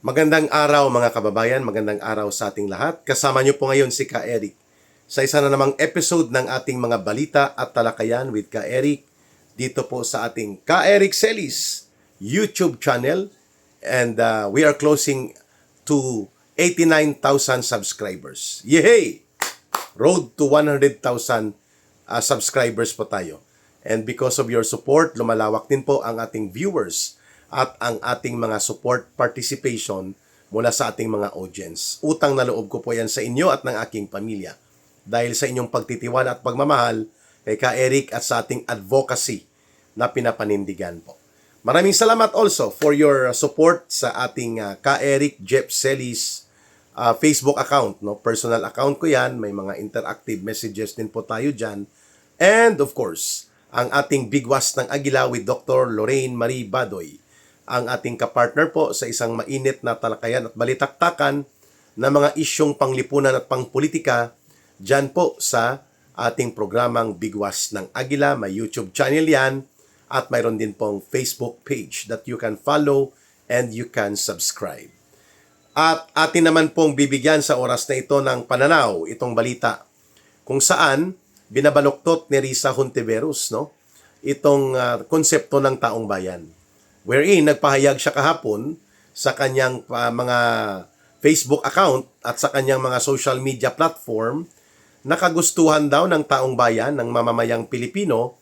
Magandang araw mga kababayan, magandang araw sa ating lahat. Kasama niyo po ngayon si Ka Eric sa isa na namang episode ng ating mga balita at talakayan with Ka Eric dito po sa ating Ka Eric Celis YouTube channel, and we are closing to 89,000 subscribers. Yay! Road to 100,000 subscribers po tayo. And because of your support, lumalawak din po ang ating viewers at ang ating mga support participation mula sa ating mga audience. Utang na loob ko po yan sa inyo at ng aking pamilya. Dahil sa inyong pagtitiwala at pagmamahal kay Ka Eric at sa ating advocacy na pinapanindigan po. Maraming salamat also for your support sa ating Ka Eric Jeff Celis Facebook account. No? Personal account ko yan. May mga interactive messages din po tayo dyan. And of course, ang ating Bigwas ng Agila with Dr. Lorraine Marie Badoy, ang ating kapartner po sa isang mainit na talakayan at balitaktakan na mga isyong panglipunan at pangpolitika dyan po sa ating programang Bigwas ng Agila. May YouTube channel yan at mayroon din pong Facebook page that you can follow and you can subscribe. At atin naman pong bibigyan sa oras na ito ng pananaw itong balita kung saan binabaluktot ni Risa Hontiveros, no? Itong konsepto ng taong bayan. Wherein nagpahayag siya kahapon sa kanyang mga Facebook account at sa kanyang mga social media platform na kagustuhan daw ng taong bayan, ng mamamayang Pilipino,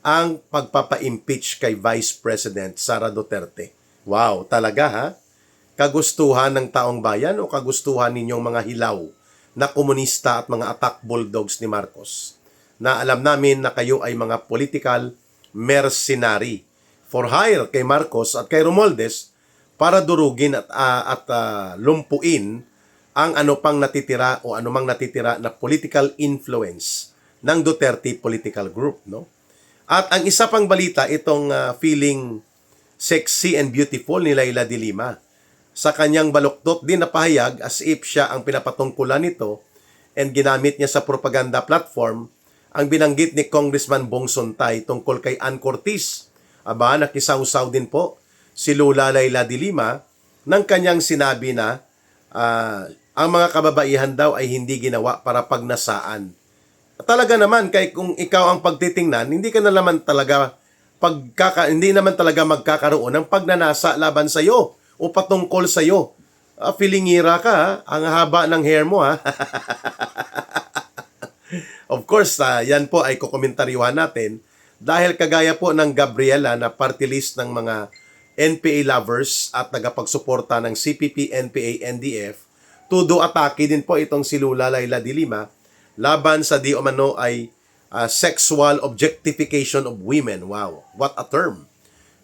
ang pagpapa-impeach kay Vice President Sara Duterte. Wow, talaga ha? Kagustuhan ng taong bayan o kagustuhan ninyong mga hilaw na komunista at mga attack bulldogs ni Marcos? Na alam namin na kayo ay mga political mercenary for hire kay Marcos at kay Romualdez para durugin at lumpuin ang ano pang natitira o anumang natitira na political influence ng Duterte political group, no? At ang isa pang balita, itong feeling sexy and beautiful ni Leila de Lima. Sa kanyang baluktot din na pahayag as if siya ang pinapatungkulan nito and ginamit niya sa propaganda platform ang binanggit ni Congressman Bong Sontay tungkol kay Ann Cortez. Aba, nakisawsaw din po si Lola Leila de Lima ng kanyang sinabi na ang mga kababaihan daw ay hindi ginawa para pagnasaan. Talaga naman, kay kung ikaw ang pagtitingnan, hindi naman talaga magkakaroon ng pagnanasa laban sa iyo o patungkol sa iyo. Feelingira ka, ha? Ang haba ng hair mo, ha? Of course, yan po ay kukomentaryuhan natin dahil kagaya po ng Gabriela na party list ng mga NPA lovers at tagapagsuporta ng CPP, NPA, NDF, tudo atake din po itong si Lola Leila de Lima laban sa di umano ay sexual objectification of women. Wow, what a term!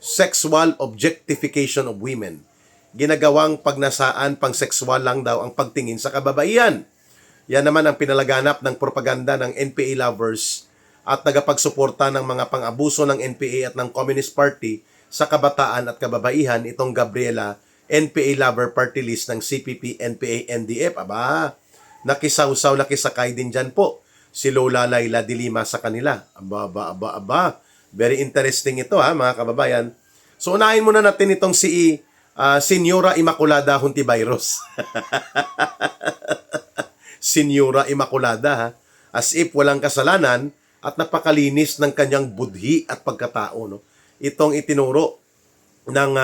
Sexual objectification of women. Ginagawang pagnasaan, pang sexual lang daw ang pagtingin sa kababaihan. Yan naman ang pinalaganap ng propaganda ng NPA lovers at tagapagsuporta ng mga pang-abuso ng NPA at ng Communist Party sa kabataan at kababaihan, itong Gabriela, NPA lover party list ng CPP, NPA, NDF. Aba, nakisawsaw, nakisakay din dyan po si Lola Leila de Lima sa kanila. Aba. Very interesting ito ha, mga kababayan. So unahin muna natin itong si Senyora Immaculada Hontiveros. Senyora Immaculada, ha? As if walang kasalanan at napakalinis ng kanyang budhi at pagkatao, no? Itong itinuro ng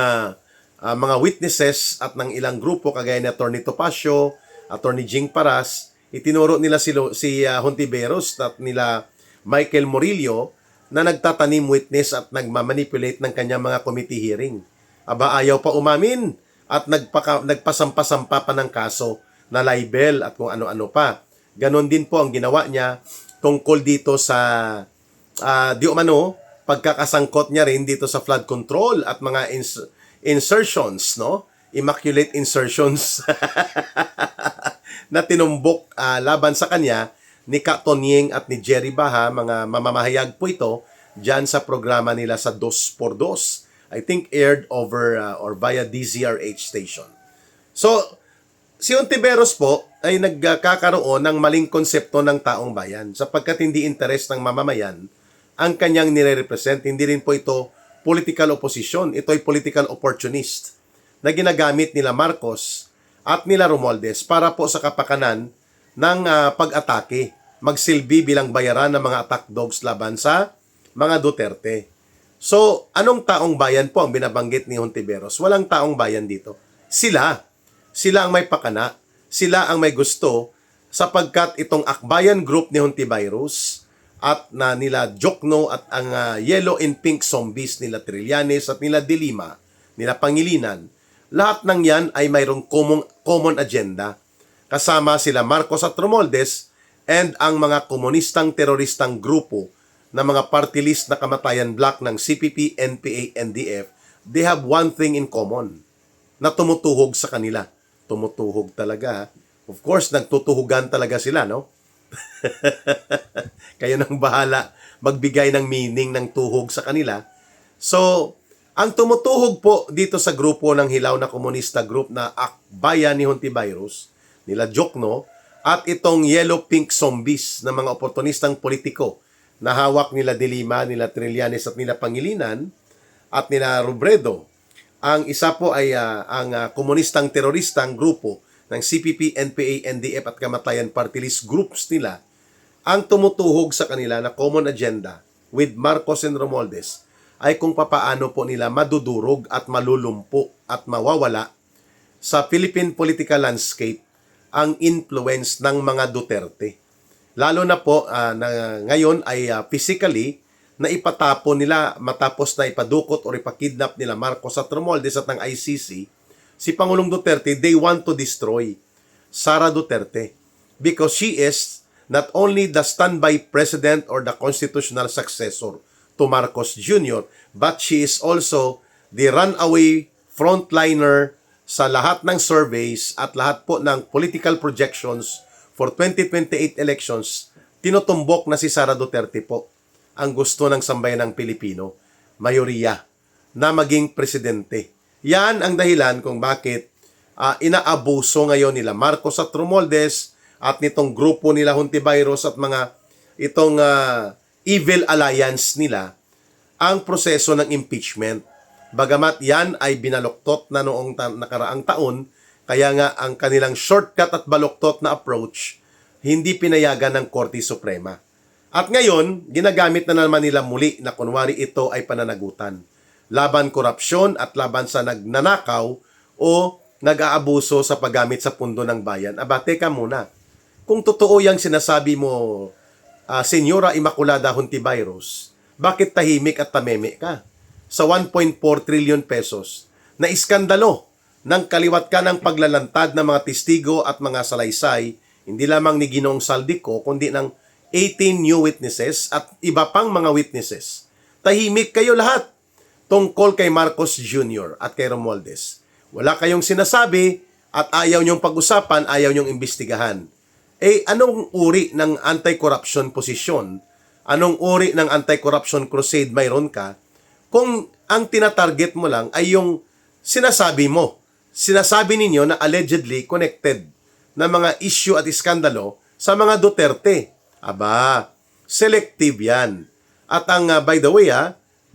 mga witnesses at ng ilang grupo kagaya ni Atty. Topacio, Atty. Jing Paras, itinuro nila si Hontiveros at nila Michael Murillo na nagtatanim witness at nagmamanipulate ng kanyang mga committee hearing. Aba, ayaw pa umamin at nagpasampa-sampa pa ng kaso na libel at kung ano-ano pa. Ganon din po ang ginawa niya tungkol dito sa pagkakasangkot niya rin dito sa flood control at mga insertions, no? Immaculate insertions na tinumbok laban sa kanya ni Ka Tonyeng at ni Jerry Baha, mga mamamahayag po ito dyan sa programa nila sa 2x2. I think aired over or via DZRH station. So, si Hontiveros po ay nagkakaroon ng maling konsepto ng taong bayan sapagkat hindi interes ng mamamayan ang kanyang nire-represent. Hindi rin po ito political opposition. Ito ay political opportunist na ginagamit nila Marcos at nila Romualdez para po sa kapakanan ng pag-atake, magsilbi bilang bayaran ng mga attack dogs laban sa mga Duterte. So, anong taong bayan po ang binabanggit ni Hontiveros? Walang taong bayan dito. Sila. Sila ang may pakana. Sila ang may gusto sapagkat itong Akbayan Group ni Hontiveros at na nila Jokno at ang Yellow and Pink Zombies nila Trillanes at nila De Lima, nila Pangilinan, lahat ng yan ay mayroong common agenda. Kasama sila Marcos at Romualdez and ang mga komunistang teroristang grupo na mga party list na kamatayan block ng CPP, NPA, NDF. They have one thing in common na tumutuhog sa kanila. Tumutuhog talaga. Of course, nagtutuhugan talaga sila, no? Kayo nang bahala magbigay ng meaning ng tuhog sa kanila. So, ang tumutuhog po dito sa grupo ng hilaw na komunista group na Akbayan ni Hontiveros, nila Jokno, at itong Yellow Pink Zombies na mga oportunistang politiko na hawak nila De Lima, nila Trillanes at nila Pangilinan at nila Robredo. Ang isa po ay ang komunistang teroristang grupo ng CPP, NPA, NDF at Kamatayan Party List groups nila ang tumutuhog sa kanila na common agenda with Marcos and Romualdez ay kung papaano po nila madudurog at malulumpo at mawawala sa Philippine political landscape ang influence ng mga Duterte. Lalo na po na ngayon ay physically na ipatapon nila matapos na ipadukot o ipakidnap nila Marcos at Romualdez at ng ICC, si Pangulong Duterte, they want to destroy Sara Duterte because she is not only the standby president or the constitutional successor to Marcos Jr., but she is also the runaway frontliner sa lahat ng surveys at lahat po ng political projections for 2028 elections. Tinutumbok na si Sara Duterte po ang gusto ng sambayan ng Pilipino, mayoriya, na maging presidente. Yan ang dahilan kung bakit inaabuso ngayon nila Marcos at Romualdez at nitong grupo nila Hontiveros at mga itong evil alliance nila ang proseso ng impeachment. Bagamat yan ay binaluktot na noong nakaraang taon, kaya nga ang kanilang shortcut at baluktot na approach hindi pinayagan ng Korte Suprema. At ngayon, ginagamit na naman nila muli na kunwari ito ay pananagutan laban korupsyon at laban sa nagnanakaw o nag-aabuso sa paggamit sa pundo ng bayan. Aba, teka muna. Kung totoo yung sinasabi mo, Senyora Immaculada Hontiveros, bakit tahimik at tameme ka sa 1.4 trillion pesos na iskandalo ng kaliwat ka ng paglalantad ng mga testigo at mga salaysay, hindi lamang ni Ginoong Saldico, kundi ng 18 new witnesses at iba pang mga witnesses. Tahimik kayo lahat tungkol kay Marcos Jr. at kay Romualdez. Wala kayong sinasabi at ayaw nyong pag-usapan, ayaw nyong imbestigahan. Anong uri ng anti-corruption posisyon? Anong uri ng anti-corruption crusade mayroon ka kung ang tinatarget mo lang ay yung sinasabi mo? Sinasabi ninyo na allegedly connected na mga issue at iskandalo sa mga Duterte. Aba, selective yan. At ang, by the way,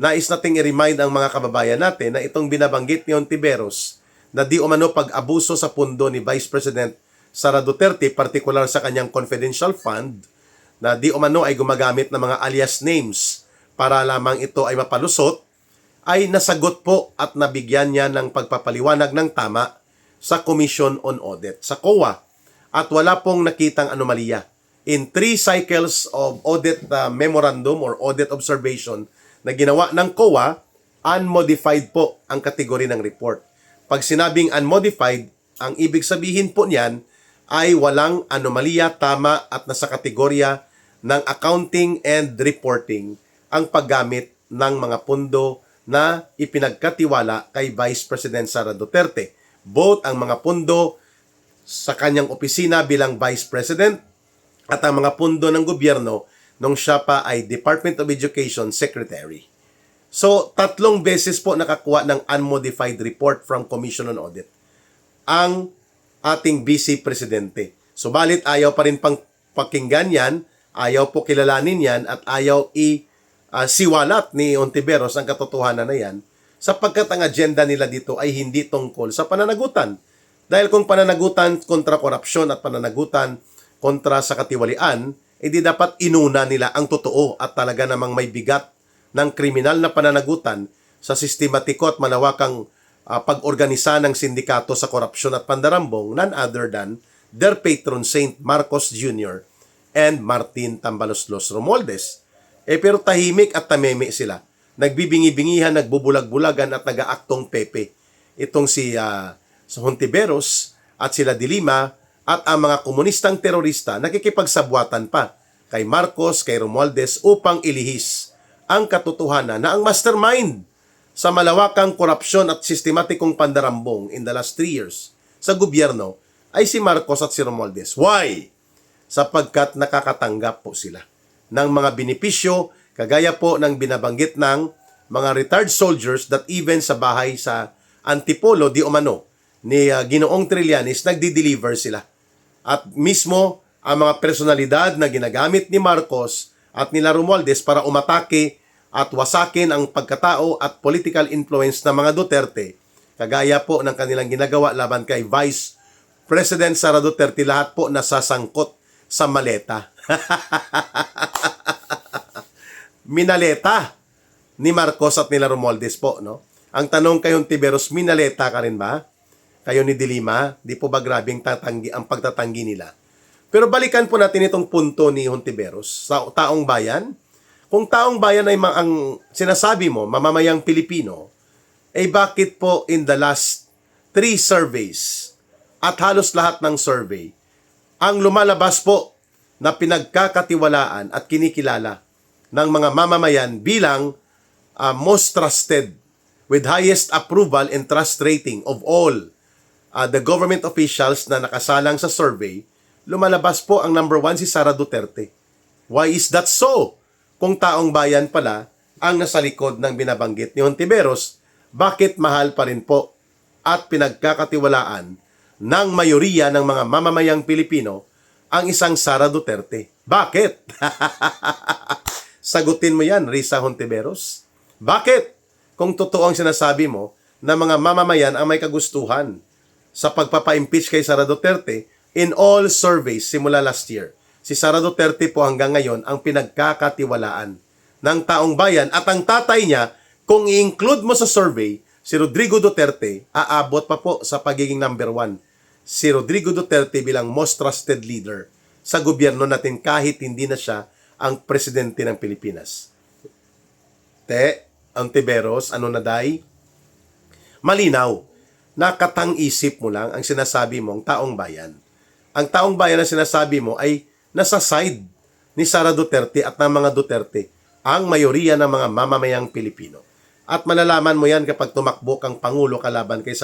nais nating i-remind ang mga kababayan natin na itong binabanggit ni Hontiveros na di umano pag-abuso sa pundo ni Vice President Sara Duterte, particular sa kanyang confidential fund, na di umano ay gumagamit ng mga alias names para lamang ito ay mapalusot, ay nasagot po at nabigyan niya ng pagpapaliwanag ng tama sa Commission on Audit, sa COA, at wala pong nakitang anomalya. In 3 cycles of audit memorandum or audit observation na ginawa ng COA, unmodified po ang kategory ng report. Pag sinabing unmodified, ang ibig sabihin po niyan ay walang anomalya, tama at nasa kategorya ng accounting and reporting ang paggamit ng mga pundo na ipinagkatiwala kay Vice President Sara Duterte. Both ang mga pundo sa kanyang opisina bilang Vice President at ang mga pundo ng gobyerno nung siya pa ay Department of Education Secretary. So, 3 beses po nakakuha ng unmodified report from Commission on Audit ang ating Vice Presidente. Subalit ayaw pa rin pang pakinggan yan, ayaw po kilalanin yan, at ayaw siwalat ni Hontiveros ang katotohanan na yan. sapagkat ang agenda nila dito ay hindi tungkol sa pananagutan. Dahil kung pananagutan kontra korupsyon at pananagutan kontra sa katiwalian, di dapat inuna nila ang totoo at talaga namang may bigat ng kriminal na pananagutan sa sistematiko at malawakang pag-organisa ng sindikato sa korupsyon at pandarambong, none other than their patron Saint Marcos Jr. and Martin Tambaloslos Romualdez. Pero tahimik at tameme sila. Nagbibingi-bingihan, nagbubulag-bulagan at nag-aaktong pepe. Itong si Hontiveros at sila De Lima at ang mga komunistang terorista nakikipagsabwatan pa kay Marcos, kay Romualdez upang ilihis ang katotohanan na ang mastermind sa malawakang korupsyon at sistematikong pandarambong in the last 3 years sa gobyerno ay si Marcos at si Romualdez. Why? Sapagkat nakakatanggap po sila ng mga benepisyo kagaya po ng binabanggit ng mga retired soldiers that even sa bahay sa Antipolo di umano ni Ginoong Trillanes nagdi-deliver sila. At mismo ang mga personalidad na ginagamit ni Marcos at nila Romualdez para umatake at wasakin ang pagkatao at political influence ng mga Duterte, kagaya po ng kanilang ginagawa laban kay Vice President Sara Duterte, lahat po nasasangkot sa maleta. Minaleta ni Marcos at nila Romualdez po, no? Ang tanong kay Hontiveros, minaleta ka rin ba? Kayo ni De Lima, di po ba grabing ang pagtatanggi nila? Pero balikan po natin itong punto ni Hontiveros sa taong bayan. Kung taong bayan ay ang sinasabi mo, mamamayang Pilipino, bakit po in the last 3 surveys at halos lahat ng survey, ang lumalabas po na pinagkakatiwalaan at kinikilala ng mga mamamayan bilang most trusted with highest approval and trust rating of all the government officials na nakasalang sa survey, lumalabas po ang number 1 si Sara Duterte. Why is that so? Kung taong bayan pala ang nasa likod ng binabanggit ni Hontiveros, bakit mahal pa rin po at pinagkakatiwalaan ng mayoriya ng mga mamamayang Pilipino ang isang Sara Duterte? Bakit? Sagutin mo yan, Risa Hontiveros. Bakit? Kung totoo ang sinasabi mo na mga mamamayan ang may kagustuhan sa pagpapa-impeach kay Sara Duterte, in all surveys simula last year, si Sara Duterte po hanggang ngayon ang pinagkakatiwalaan ng taong bayan at ang tatay niya, kung i-include mo sa survey, si Rodrigo Duterte, aabot pa po sa pagiging number 1. Si Rodrigo Duterte bilang most trusted leader sa gobyerno natin kahit hindi na siya ang presidente ng Pilipinas. Hontiveros, ano na day? Malinaw. Nakatang-isip mo lang ang sinasabi mong taong bayan. Ang taong bayan na sinasabi mo ay nasa side ni Sara Duterte at ng mga Duterte, ang mayoriya ng mga mamamayang Pilipino. At malalaman mo yan kapag tumakbo kang Pangulo laban kay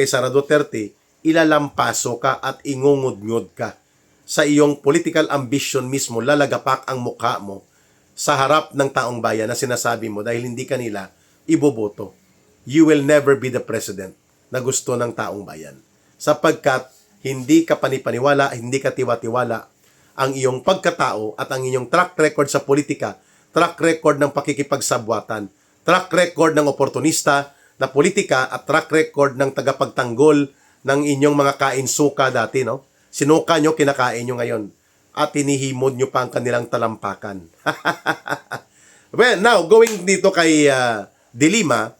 Sara Duterte, ilalampaso ka at ingungud-ngud ka. Sa iyong political ambition mismo, lalagapak ang mukha mo sa harap ng taong bayan na sinasabi mo dahil hindi kanila iboboto. You will never be the president na gusto ng taong bayan. Sapagkat hindi ka panipaniwala, hindi ka tiwa-tiwala ang iyong pagkatao at ang inyong track record sa politika, track record ng pakikipagsabwatan, track record ng oportunista na politika at track record ng tagapagtanggol ng inyong mga kain-suka dati, no? Sinuka nyo, kinakain nyo ngayon. At hinihimod nyo pa ang kanilang talampakan. Well, now, going dito kay De Lima,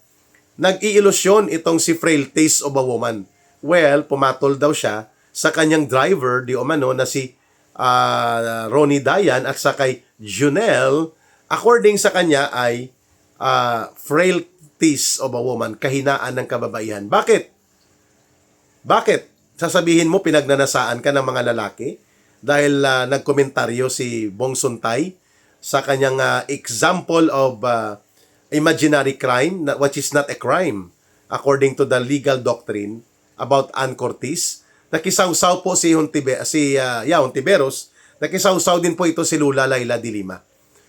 nag-iilusyon itong si Frailties of a Woman. Well, pumatol daw siya sa kanyang driver, di umano, na si Ronnie Dayan at sa kay Junel, according sa kanya ay frailties of a woman, kahinaan ng kababaihan. Bakit? Bakit? Sasabihin mo pinagnanasaan ka ng mga lalaki dahil nagkomentaryo si Bong Suntay sa kanyang example of imaginary crime, which is not a crime according to the legal doctrine about Ann Cortez. Nakisawsaw po si Hontiveros, nakisawsaw din po ito si Lula Laila de Lima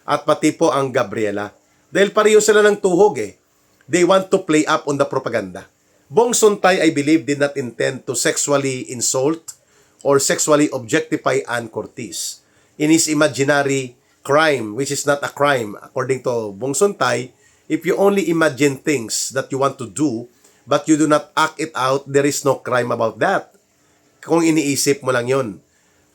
at pati po ang Gabriela. Dahil pareho sila ng tuhog eh. They want to play up on the propaganda. Bong Suntay, I believe, did not intend to sexually insult or sexually objectify Ann Cortez. In his imaginary crime, which is not a crime, according to Bong Suntay, if you only imagine things that you want to do, but you do not act it out, there is no crime about that. Kung iniisip mo lang yon.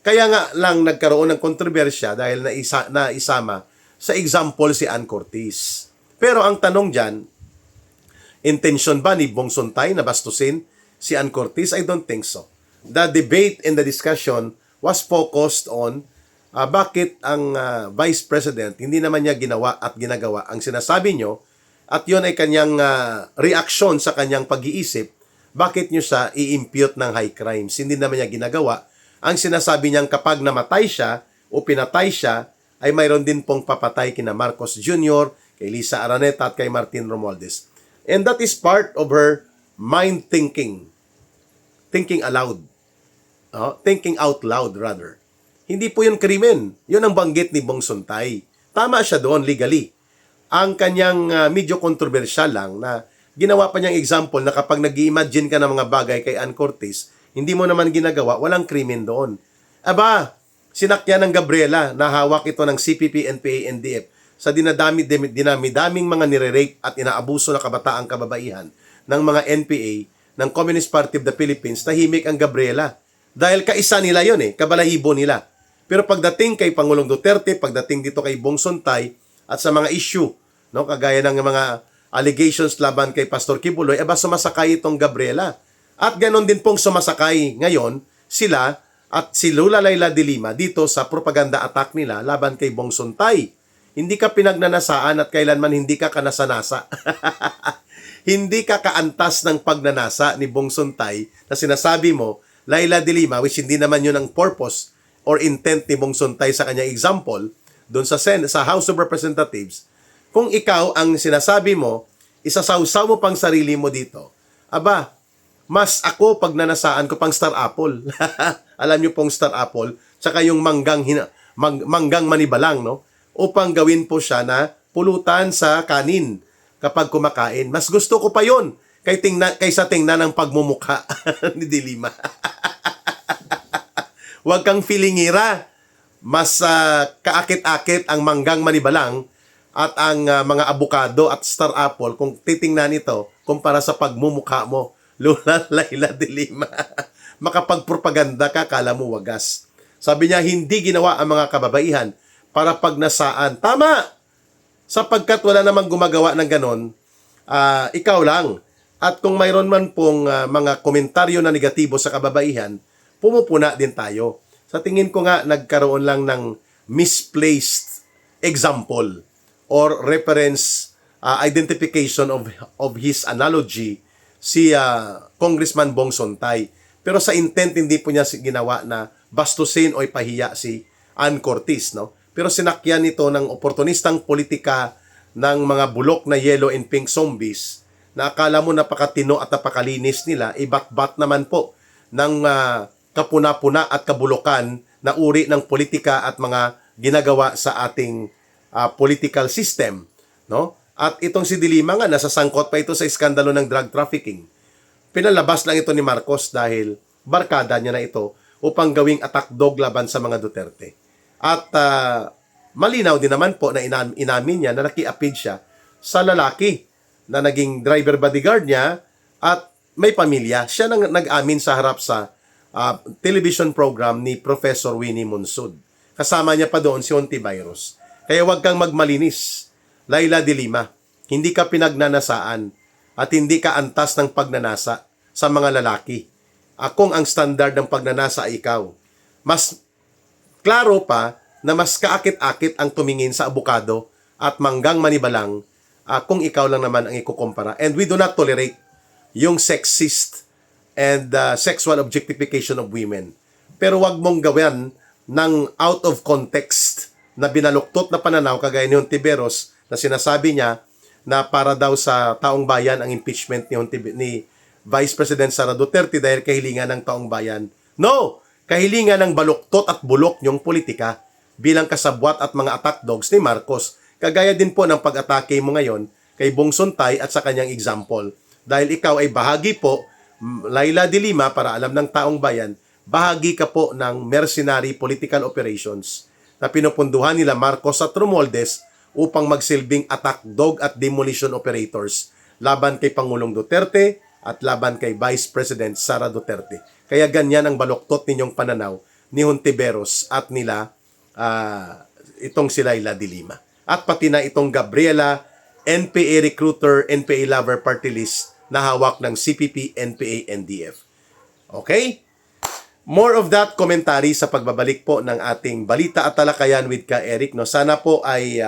Kaya nga lang nagkaroon ng kontrobersya dahil naisama sa example si Ann Curtis. Pero ang tanong dyan, intention ba ni Bong Suntay na bastusin si Ann Curtis? I don't think so. The debate and the discussion was focused on bakit ang Vice President hindi naman niya ginawa at ginagawa ang sinasabi nyo at yun ay kanyang reaksyon sa kanyang pag-iisip, bakit nyo siya i-impute ng high crimes? Hindi naman niya ginagawa. Ang sinasabi niyang kapag namatay siya o pinatay siya, ay mayroon din pong papatay kina Marcos Jr., kay Lisa Araneta at kay Martin Romualdez. And that is part of her mind thinking. Thinking aloud. Thinking out loud rather. Hindi po yun krimen. Yun ang banggit ni Bong Suntay. Tama siya doon legally. Ang kanyang medyo kontrobersyal lang na ginawa pa niyang example na kapag nag-i-imagine ka ng mga bagay kay Ann Curtis, hindi mo naman ginagawa, walang krimen doon. Aba, sinakyan ng Gabriela na hawak ito ng CPP, NPA, NDF sa dinami-daming mga nire-rape at inaabuso na kabataang kababaihan ng mga NPA ng Communist Party of the Philippines, tahimik ang Gabriela. Dahil kaisa nila yon kabalahibo nila. Pero pagdating kay Pangulong Duterte, pagdating dito kay Bong Suntay at sa mga issue, kagaya ng mga allegations laban kay Pastor Kibuloy, sumasakay itong Gabriela. At ganon din pong sumasakay ngayon sila at si Lola Layla de Lima dito sa propaganda attack nila laban kay Bong Suntay. Hindi ka pinagnanasaan at kailanman hindi ka kanasanasa. Hindi ka kaantas ng pagnanasa ni Bong Suntay na sinasabi mo, Layla de Lima, which hindi naman yun ang purpose or intent ni Bong Suntay sa kanyang example doon sa House of Representatives. Kung ikaw ang sinasabi mo, isasawsaw mo pang sarili mo dito. Aba, mas ako pag nanasaan ko pang Star Apple. Alam niyo pong Star Apple, tsaka yung manggang manibalang, no? Upang gawin po siya na pulutan sa kanin kapag kumakain. Mas gusto ko pa yon kaysa tingnan ng pagmumukha ni Dilima. Huwag kang feelingira. Mas kaakit-akit ang manggang manibalang at ang mga abukado at Star Apple kung titingnan ito kumpara sa pagmumukha mo. Lola Layla de Lima. Makapagpropaganda ka, kala mo wagas. Sabi niya, hindi ginawa ang mga kababaihan para pagnasaan. Tama! Sapagkat wala namang gumagawa ng ganon, ikaw lang. At kung mayroon man pong mga komentaryo na negatibo sa kababaihan, pumupuna din tayo. Sa tingin ko nga, nagkaroon lang ng misplaced example or reference identification of his analogy si Congressman Bong Suntay. Pero sa intent, hindi po niya ginawa na bastusin o ipahiya si Ann Curtis, no? Pero sinakyan ito ng oportunistang politika ng mga bulok na yellow and pink zombies na akala mo napakatino at napakalinis nila, ibat-bat naman po ng kapuna-puna at kabulukan na uri ng politika at mga ginagawa sa ating political system, no? At itong si Dilima nga, nasasangkot pa ito sa iskandalo ng drug trafficking. Pinalabas lang ito ni Marcos dahil barkada niya na ito upang gawing attack dog laban sa mga Duterte. At malinaw din naman po na inamin niya na nakiapid siya sa lalaki na naging driver bodyguard niya at may pamilya. Siya nag-amin sa harap sa television program ni Professor Winnie Monsud. Kasama niya pa doon si Ontiveros. Kaya huwag kang magmalinis, Layla de Lima. Hindi ka pinagnanasaan at hindi ka antas ng pagnanasa sa mga lalaki. Kung ang standard ng pagnanasa ay ikaw. Mas klaro pa na mas kaakit-akit ang tumingin sa abukado at manggang manibalang kung ikaw lang naman ang ikukumpara. And we do not tolerate yung sexist and sexual objectification of women. Pero wag mong gawin ng out of context na binaluktot na pananaw kagaya ni Ontiveros na sinasabi niya na para daw sa taong bayan ang impeachment ni Vice President Sara Duterte dahil kahilingan ng taong bayan. No! Kahilingan ng baluktot at bulok niyong politika bilang kasabwat at mga attack dogs ni Marcos. Kagaya din po ng pag-atake mo ngayon kay Bong Suntay at sa kanyang example. Dahil ikaw ay bahagi po, Layla de Lima, para alam ng taong bayan, bahagi ka po ng mercenary political operations na pinupunduhan nila Marcos at Romualdez upang magsilbing attack dog at demolition operators laban kay Pangulong Duterte at laban kay Vice President Sara Duterte. Kaya ganyan ang baluktot ninyong pananaw ni Hontiveros at nila itong si Laila de Lima. At pati na itong Gabriela, NPA recruiter, NPA lover party list na hawak ng CPP, NPA, NDF. Okay? More of that commentary sa pagbabalik po ng ating balita at talakayan with Ka Eric. No? Sana po ay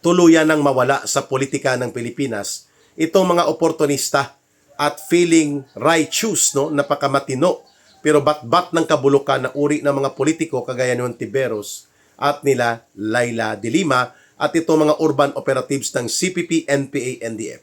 tuluyan ng mawala sa politika ng Pilipinas itong mga oportunista at feeling righteous, no? Napakamatino, pero bat-bat ng kabulukan na uri ng mga politiko kagaya ni Hontiveros at nila Laila de Lima at itong mga urban operatives ng CPP, NPA, NDF.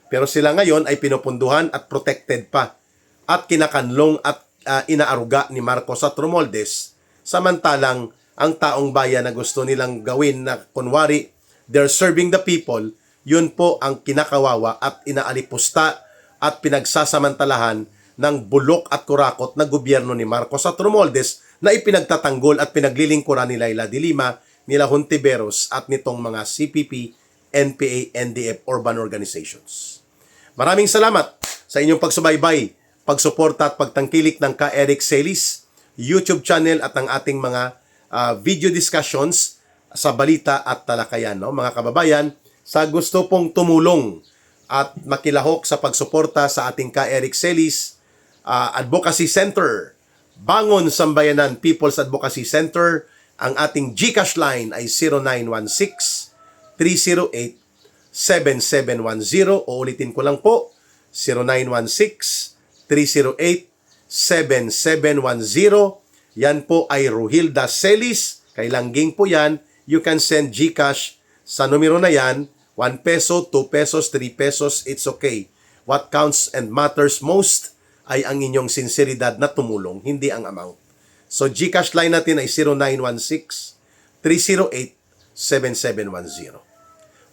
Pero sila ngayon ay pinupunduhan at protected pa at kinakanlong at inaaruga ni Marcos at Romualdez, samantalang ang taong bayan na gusto nilang gawin na kunwari they're serving the people, yun po ang kinakawawa at inaalipusta at pinagsasamantalahan ng bulok at kurakot na gobyerno ni Marcos at Romualdez na ipinagtatanggol at pinaglilingkuran ni Laila de Lima, nila Hontiveros at nitong mga CPP, NPA, NDF urban organizations. Maraming salamat sa inyong pagsubaybay, pagsuporta at pagtangkilik ng Ka Eric Celis YouTube channel at ang ating mga video discussions sa balita at talakayan. No? Mga kababayan, sa gusto pong tumulong at makilahok sa pagsuporta sa ating Ka Eric Celis Advocacy Center, Bangon Sambayanan People's Advocacy Center, ang ating GCash line ay 0916-308-7710. Uulitin ko lang po, 0916-308-7710. Yan po ay Ruhilda Celis. Kay Langging po yan. You can send GCash sa numero na yan. 1 peso, 2 pesos, 3 pesos, it's okay. What counts and matters most ay ang inyong sinseridad na tumulong, hindi ang amount. So GCash line natin ay 0916-308-7710.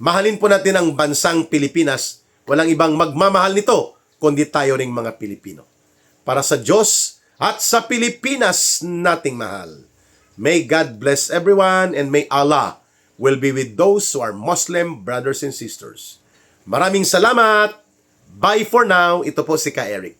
Mahalin po natin ang bansang Pilipinas. Walang ibang magmamahal nito, kundi tayo ring mga Pilipino. Para sa Diyos at sa Pilipinas nating mahal. May God bless everyone and may Allah will be with those who are Muslim brothers and sisters. Maraming salamat. Bye for now. Ito po si Ka Eric.